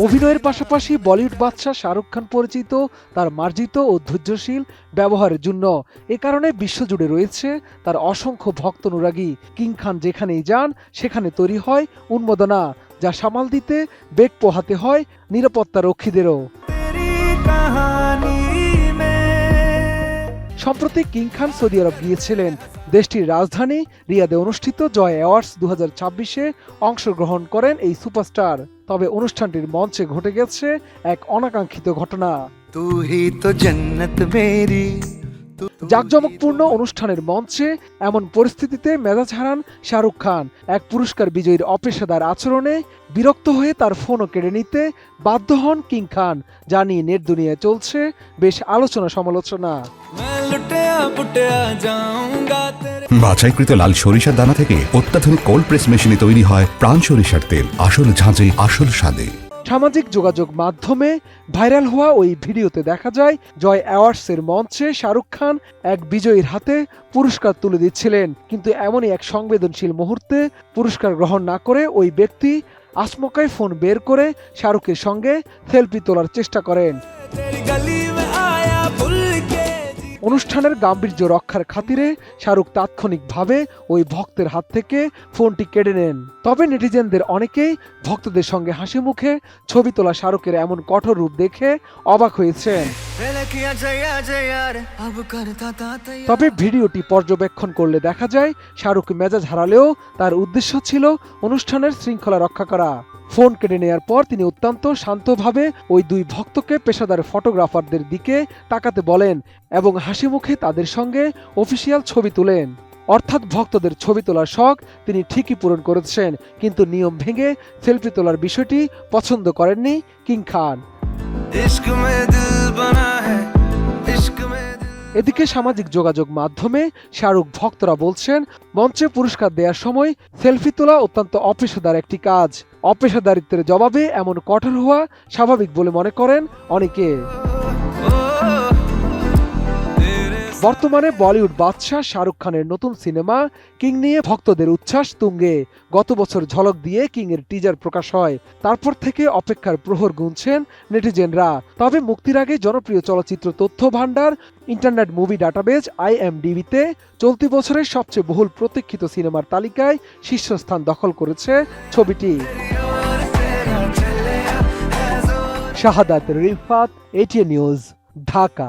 অভিনয়ের পাশাপাশি বলিউড বাদশা শাহরুখ খান পরিচিত তার মার্জিত ও ধৈর্যশীল ব্যবহারের জন্য। এ কারণে বিশ্বজুড়ে রয়েছে তার অসংখ্য ভক্ত অনুরাগী। কিং খান যেখানেই যান সেখানে তৈরি হয় উন্মাদনা, যা সামাল দিতে বেগ পোহাতে হয় নিরাপত্তা রক্ষীদেরও। সম্প্রতি কিং খান সৌদি আরব গিয়েছিলেন। দেশটির রাজধানী রিয়াদে অনুষ্ঠিত জয় অ্যাওয়ার্ডস 2026-এ অংশগ্রহণ করেন এই সুপারস্টার। তবে অনুষ্ঠানটির মঞ্চে ঘটে গেছে এক অনাকাঙ্ক্ষিত ঘটনা। জাঁকজমকপূর্ণ অনুষ্ঠানের মঞ্চে এমন পরিস্থিতিতে মেজাজ হারান শাহরুখ খান। এক পুরস্কার বিজয়ীর অপেশাদার আচরণে বিরক্ত হয়ে তার ফোনও কেড়ে নিতে বাধ্য হন কিং খান, যা নিয়ে নেট দুনিয়ায় চলছে বেশ আলোচনা সমালোচনা। বাছাইকৃত লাল সরিষার দানা থেকে অত্যাধুনিক কোল্ড প্রেস মেশিনে তৈরি হয় প্রাণ সরিষার তেল, আসল ঝাঁঝে আসল স্বাদে। সামাজিক যোগাযোগ মাধ্যমে ভাইরাল হওয়া ওই ভিডিওতে দেখা যায় জয় অ্যাওয়ার্ডসের মঞ্চে শাহরুখ খান এক বিজয়ীর হাতে পুরস্কার তুলে দিচ্ছিলেন। কিন্তু এমনই এক সংবেদনশীল মুহূর্তে পুরস্কার গ্রহণ না করে ওই ব্যক্তি আচমকাই ফোন বের করে শাহরুখের সঙ্গে সেলফি তোলার চেষ্টা করেন। অনুষ্ঠানের গাম্ভীর্য রক্ষার খাতিরে শাহরুখ তাৎক্ষণিকভাবে ওই ভক্তের হাত থেকে ফোনটি কেড়ে নেন। তবে নেটিজেনদের অনেকেই ভক্তদের সঙ্গে হাসি মুখে ছবি তোলা শাহরুখের এমন কঠোর রূপ দেখে অবাক হয়েছেন। তবে ভিডিওটি পর্যবেক্ষণ করলে দেখা যায় শাহরুখ মেজাজ হারালেও তার উদ্দেশ্য ছিল অনুষ্ঠানের শৃঙ্খলা রক্ষা করা। ফোন কেড়ে নেয়ার পর তিনি অত্যন্ত শান্তভাবে ওই দুই ভক্তকে পেশাদার ফটোগ্রাফারদের দিকে তাকাতে বলেন এবং হাসি মুখে তাদের সঙ্গে অফিসিয়াল ছবি তোলেন। অর্থাৎ ভক্তদের ছবি তোলার শখ তিনি ঠিকই পূরণ করেছেন, কিন্তু নিয়ম ভেঙে সেলফি তোলার বিষয়টি পছন্দ করেননি কিং খান। এদিকে সামাজিক যোগাযোগ মাধ্যমে শাহরুখ ভক্তরা বলছেন, মঞ্চে পুরস্কার দেওয়ার সময় সেলফি তোলা অত্যন্ত অপেশাদার একটি কাজ। অপেশাদারিত্বের জবাবে এমন কঠোর হওয়া স্বাভাবিক বলে মনে করেন অনেকে। বর্তমানে বলিউড বাদশা শাহরুখ খানের নতুন সিনেমা কিং নিয়ে ভক্তদের উচ্ছ্বাস তুঙ্গে। গত বছর ঝলক দিয়ে কিং এর টিজার প্রকাশ হয়, তারপর থেকে অপেক্ষার প্রহর গুনছেন নেটিজেনরা। তবে মুক্তির আগে জনপ্রিয় চলচ্চিত্র তথ্য ভান্ডার ইন্টারনেট মুভি ডাটাবেজ IMDb-তে চলতি বছরের সবচেয়ে বহুল প্রতীক্ষিত সিনেমার তালিকায় শীর্ষস্থান দখল করেছে ছবিটি। শাহাদাত রিফাত, ATN নিউজ, ঢাকা।